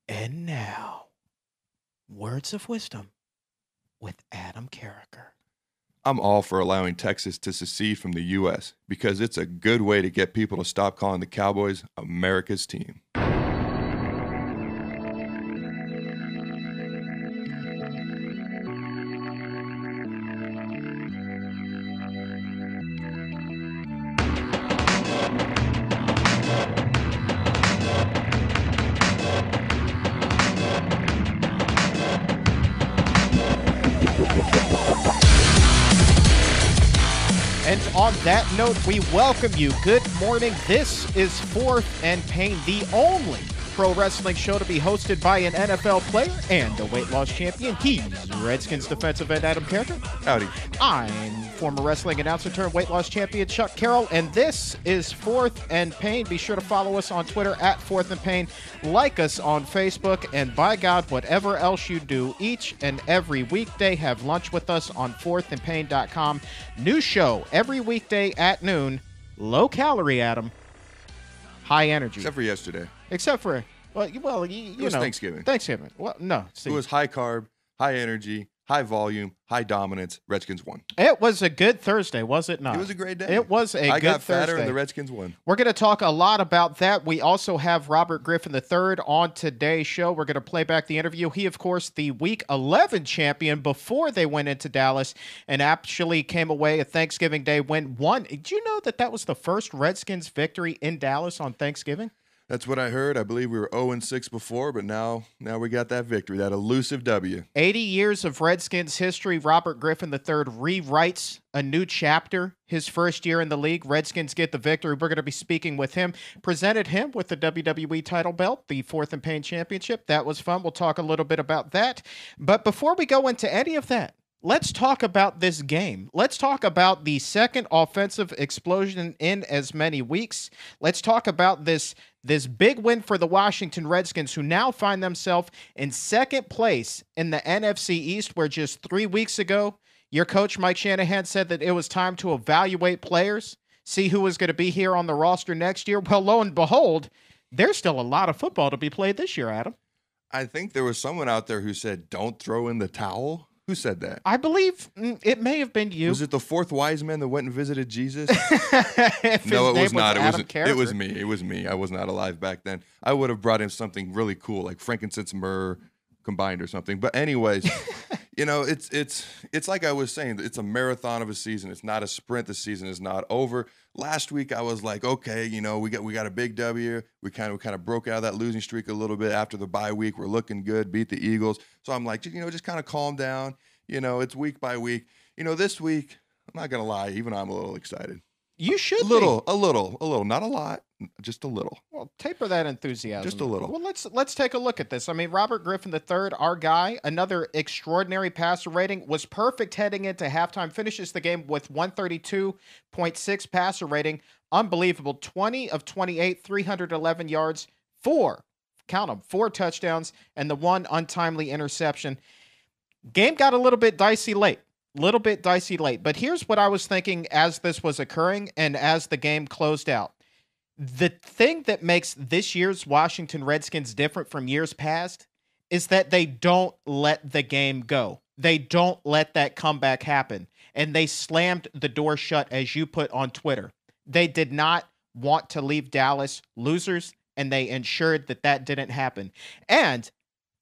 And now, words of wisdom with Adam Carriker. I'm all for allowing Texas to secede from the U.S. because it's a good way to get people to stop calling the Cowboys America's team. And on that note, we welcome you. Good morning. This is Fourth and Pain, the only pro wrestling show to be hosted by an NFL player and a weight loss champion. He's Redskins defensive end Adam Carriker. Howdy. I'm former wrestling announcer turned weight loss champion Chuck Carroll, and this is Fourth and Pain. Be sure to follow us on Twitter at Fourth and Pain. Like us on Facebook, and by God, whatever else you do, each and every weekday, have lunch with us on fourthandpain.com. New show every weekday at noon. Low calorie, Adam. High energy. Except for yesterday. Except for, you It know. was Thanksgiving. Thanksgiving. Well, no. See, It was high carb, high energy, high volume, high dominance. Redskins won. it was a good Thursday, was it not? It was a great day. It was a I good got fatter Thursday. and the Redskins won. We're going to talk a lot about that. We also have Robert Griffin III on today's show. We're going to play back the interview. He, of course, the Week 11 champion before they went into Dallas and actually came away a Thanksgiving Day win. Did you know that was the first Redskins victory in Dallas on Thanksgiving? That's what I heard. I believe we were 0-6 before, but now we got that victory, that elusive W. 80 years of Redskins history. Robert Griffin III rewrites a new chapter. His first year in the league, Redskins get the victory. We're going to be speaking with him. Presented him with the WWE title belt, the Fourth and Pain Championship. That was fun. We'll talk a little bit about that. But before we go into any of that, let's talk about this game. Let's talk about the second offensive explosion in as many weeks. Let's talk about this big win for the Washington Redskins, who now find themselves in second place in the NFC East, where just 3 weeks ago, your coach, Mike Shanahan, said that it was time to evaluate players, see who was going to be here on the roster next year. Well, lo and behold, there's still a lot of football to be played this year, Adam. I think there was someone out there who said, don't throw in the towel. Who said that? I believe it may have been you. Was it the fourth wise man that went and visited Jesus? If No, his it was name not. Adam It Carriker. was me. It was me. I was not alive back then. I would have brought in something really cool, like frankincense, myrrh combined or something. But anyways, it's like I was saying, it's a marathon of a season. It's not a sprint. The season is not over. Last week I was like, okay, we got a big W. We kind of broke out of that losing streak a little bit after the bye week. We're looking good, beat the Eagles. So I'm like, just kind of calm down. It's week by week. This week, I'm not gonna lie, even I'm a little excited. You should A little, not a lot, just a little. Well, taper that enthusiasm. Just a little. Well, let's take a look at this. I mean, Robert Griffin III, our guy, another extraordinary passer rating, was perfect heading into halftime, finishes the game with 132.6 passer rating. Unbelievable. 20 of 28, 311 yards, 4 touchdowns, and the 1 untimely interception. Game got a little bit dicey late. But here's what I was thinking as this was occurring and as the game closed out. The thing that makes this year's Washington Redskins different from years past is that they don't let the game go. They don't let that comeback happen. And they slammed the door shut, as you put on Twitter. They did not want to leave Dallas losers, and they ensured that didn't happen. And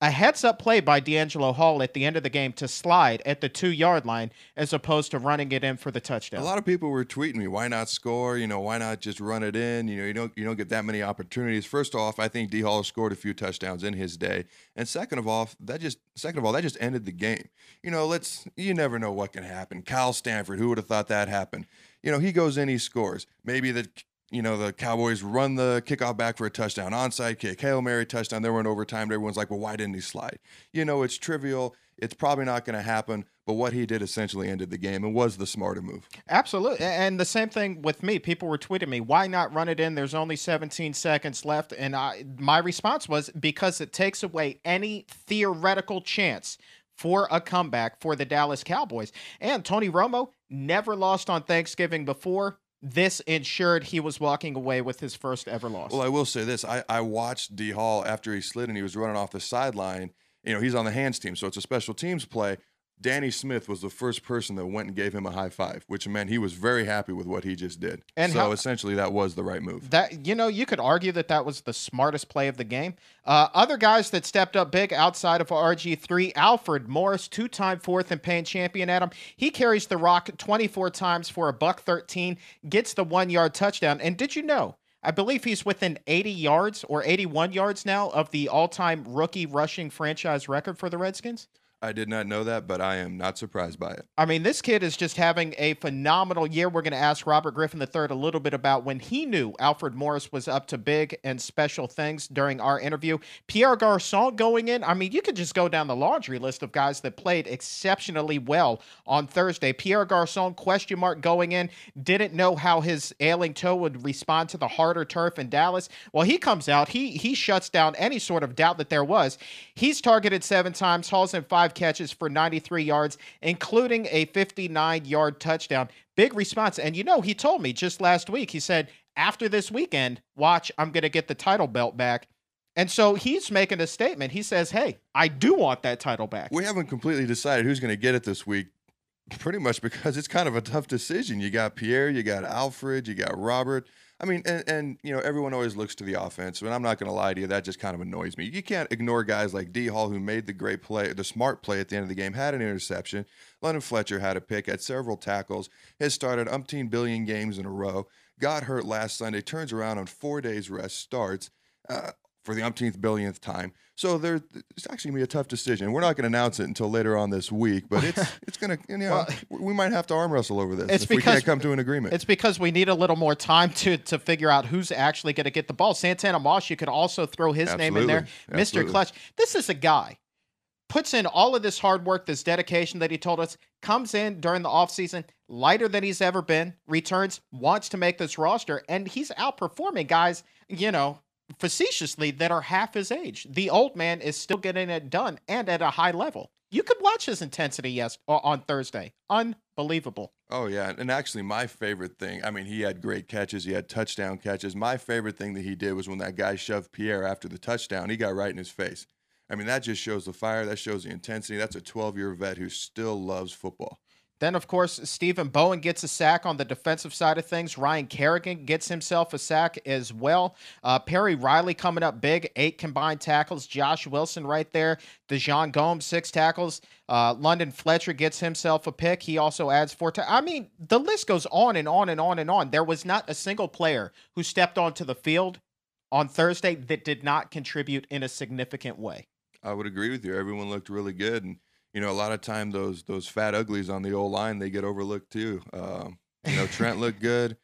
a heads-up play by DeAngelo Hall at the end of the game to slide at the 2-yard line as opposed to running it in for the touchdown. A lot of people were tweeting me, why not score? Why not just run it in? You don't get that many opportunities. First off, I think D Hall scored a few touchdowns in his day. And second of all, that just ended the game. You never know what can happen. Kyle Stanford, who would have thought that happened? He goes in, he scores. Maybe the Cowboys run the kickoff back for a touchdown, onside kick, Hail Mary touchdown. They were in overtime. Everyone's like, well, why didn't he slide? It's trivial. It's probably not going to happen. But what he did essentially ended the game and was the smarter move. Absolutely. And the same thing with me. People were tweeting me, why not run it in? There's only 17 seconds left. And my response was, because it takes away any theoretical chance for a comeback for the Dallas Cowboys. And Tony Romo never lost on Thanksgiving before. this ensured he was walking away with his first ever loss. Well, I will say this. I watched D. Hall after he slid and he was running off the sideline. You know, he's on the hands team, so it's a special teams play. Danny Smith was the first person that went and gave him a high five, which meant he was very happy with what he just did. And so essentially that was the right move. That, you know, you could argue that was the smartest play of the game. Other guys that stepped up big outside of RG3, Alfred Morris, 2-time fourth and Payne champion, Adam. He carries the rock 24 times for a $113, gets the 1-yard touchdown. And did you know, I believe he's within 80 yards or 81 yards now of the all-time rookie rushing franchise record for the Redskins? I did not know that, but I am not surprised by it. I mean, this kid is just having a phenomenal year. We're going to ask Robert Griffin III a little bit about when he knew Alfred Morris was up to big and special things during our interview. Pierre Garçon going in. I mean, you could just go down the laundry list of guys that played exceptionally well on Thursday. Pierre Garçon, question mark going in. Didn't know how his ailing toe would respond to the harder turf in Dallas. Well, he comes out. He shuts down any sort of doubt that there was. He's targeted 7 times, hauls in 5 catches for 93 yards, including a 59-yard touchdown. Big response. And, you know, he told me just last week, he said, after this weekend, watch, I'm going to get the title belt back. And so he's making a statement. He says, hey, I do want that title back. We haven't completely decided who's going to get it this week, pretty much because it's kind of a tough decision. You got Pierre, you got Alfred, you got Robert. I mean, and you know, everyone always looks to the offense, and I'm not going to lie to you, that just kind of annoys me. You can't ignore guys like D. Hall, who made the great play, the smart play at the end of the game, had an interception. London Fletcher had a pick, had several tackles, has started umpteen billion games in a row, got hurt last Sunday, turns around on 4 days rest, starts for the umpteenth billionth time. So it's actually going to be a tough decision. We're not going to announce it until later on this week, but it's going to, you know, we might have to arm wrestle over this if we can't come to an agreement. It's because we need a little more time to figure out who's actually going to get the ball. Santana Moss, you could also throw his name in there. Mr. Clutch. This is a guy, puts in all of this hard work, this dedication that he told us, comes in during the offseason, lighter than he's ever been, returns, wants to make this roster, and he's outperforming guys, you know, facetiously, that are half his age. The old man is still getting it done and at a high level. You could watch his intensity on Thursday. Unbelievable. Oh, yeah. And actually, my favorite thing, I mean, he had great catches. He had touchdown catches. My favorite thing that he did was when that guy shoved Pierre after the touchdown. He got right in his face. I mean, that just shows the fire. That shows the intensity. That's a 12-year vet who still loves football. Then, of course, Stephen Bowen gets a sack on the defensive side of things. Ryan Carriker gets himself a sack as well. Perry Riley coming up big, 8 combined tackles. Josh Wilson right there. DeJon Gomes, 6 tackles. London Fletcher gets himself a pick. He also adds 4 tackles. I mean, the list goes on and on and on and on. There was not a single player who stepped onto the field on Thursday that did not contribute in a significant way. I would agree with you. Everyone looked really good. And you know, a lot of time those fat uglies on the old line, they get overlooked too. You know, Trent looked good.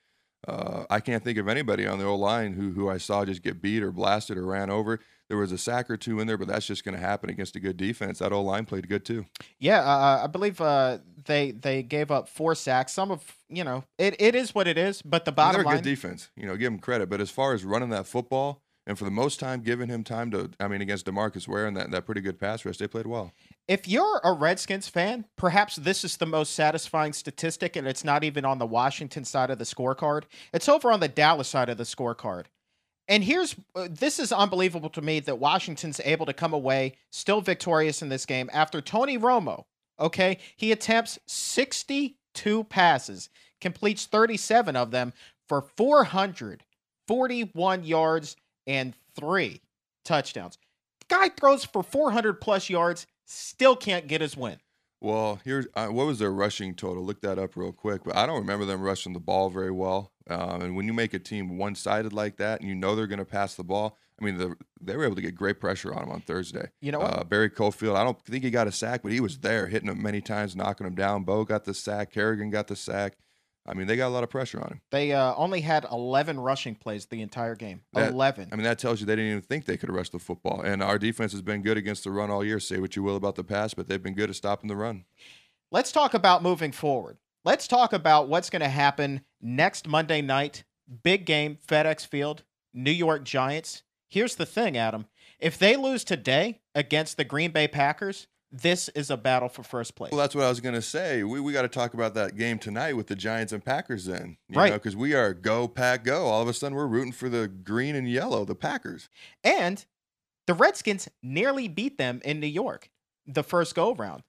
I can't think of anybody on the old line who I saw just get beat or blasted or ran over. There was a sack or 2 in there, but that's just going to happen against a good defense. That old line played good too. Yeah, I believe they gave up 4 sacks. Some of, you know, it is what it is, but the bottom line. They're a good defense. You know, give them credit. But as far as running that football, and for the most time, giving him time to, I mean, against DeMarcus Ware and that pretty good pass rush, they played well. If you're a Redskins fan, perhaps this is the most satisfying statistic, and it's not even on the Washington side of the scorecard. It's over on the Dallas side of the scorecard. And this is unbelievable to me that Washington's able to come away still victorious in this game after Tony Romo, okay? He attempts 62 passes, completes 37 of them for 441 yards and 3 touchdowns. Guy throws for 400-plus yards, still can't get his win. Well, here's what was their rushing total? Look that up real quick. But I don't remember them rushing the ball very well. And when you make a team one-sided like that, and you know they're going to pass the ball, I mean, they were able to get great pressure on him on Thursday. You know what? Barry Cofield, I don't think he got a sack, but he was there hitting him many times, knocking him down. Bo got the sack. Kerrigan got the sack. I mean, they got a lot of pressure on him. They only had 11 rushing plays the entire game. 11. I mean, that tells you they didn't even think they could rush the football. And our defense has been good against the run all year. Say what you will about the pass, but they've been good at stopping the run. Let's talk about moving forward. Let's talk about what's going to happen next Monday night. Big game, FedEx Field, New York Giants. Here's the thing, Adam. If they lose today against the Green Bay Packers, This is a battle for first place. Well, that's what I was going to say. We got to talk about that game tonight with the Giants and Packers then. Right. Because we are go, Pack, go. All of a sudden, we're rooting for the green and yellow, the Packers. And the Redskins nearly beat them in New York the first go-around.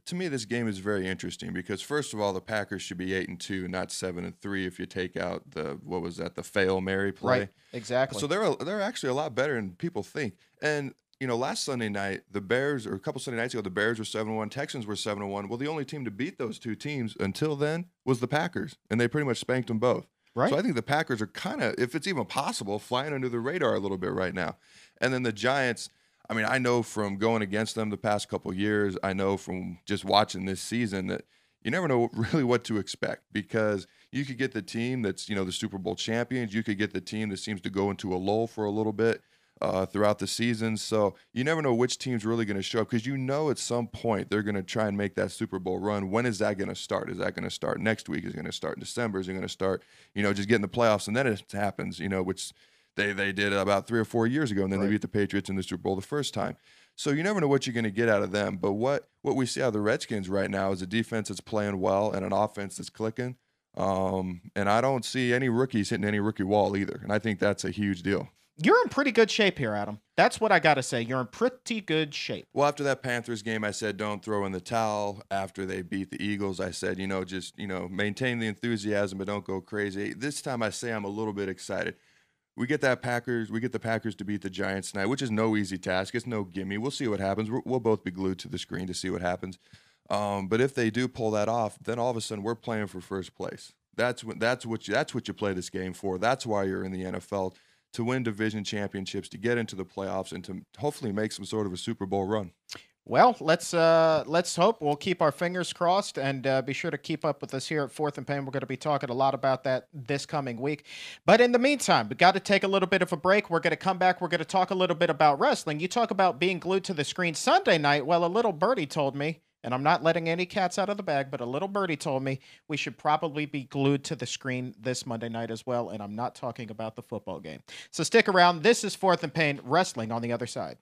To me, this game is very interesting because, first of all, the Packers should be 8-2, not 7-3 if you take out the fail Mary play. Right, exactly. So they're actually a lot better than people think. And last Sunday night, the Bears, or a couple Sunday nights ago, the Bears were 7-1, Texans were 7-1. Well, the only team to beat those two teams until then was the Packers, and they pretty much spanked them both. Right. So I think the Packers are kind of, if it's even possible, flying under the radar a little bit right now. And then the Giants, I mean, I know from going against them the past couple years, I know from just watching this season that you never know really what to expect because you could get the team that's, the Super Bowl champions. You could get the team that seems to go into a lull for a little bit throughout the season. So you never know which team's really going to show up because at some point they're going to try and make that Super Bowl run. When is that going to start? Is that going to start next week? Is it going to start in December? Is it going to start, just getting the playoffs? And then it happens, which they did about 3 or 4 years ago, and then they beat the Patriots in the Super Bowl the first time. So you never know what you're going to get out of them. But what we see out of the Redskins right now is a defense that's playing well and an offense that's clicking. And I don't see any rookies hitting any rookie wall either. And I think that's a huge deal. You're in pretty good shape here, Adam. That's what I got to say. You're in pretty good shape. Well, after that Panthers game, I said, don't throw in the towel. After they beat the Eagles, I said, just, maintain the enthusiasm, but don't go crazy. This time I say I'm a little bit excited. We get the Packers to beat the Giants tonight, which is no easy task. It's no gimme. We'll see what happens. We'll both be glued to the screen to see what happens. But if they do pull that off, then all of a sudden we're playing for first place. That's what you play this game for. That's why you're in the NFL, to win division championships, to get into the playoffs, and to hopefully make some sort of a Super Bowl run. Well, let's hope. We'll keep our fingers crossed, and be sure to keep up with us here at Fourth and Pain. We're going to be talking a lot about that this coming week. But in the meantime, we got to take a little bit of a break. We're going to come back. We're going to talk a little bit about wrestling. You talk about being glued to the screen Sunday night. Well, a little birdie told me, and I'm not letting any cats out of the bag, but a little birdie told me we should probably be glued to the screen this Monday night as well, and I'm not talking about the football game. So stick around. This is Fourth and Pain, wrestling on the other side.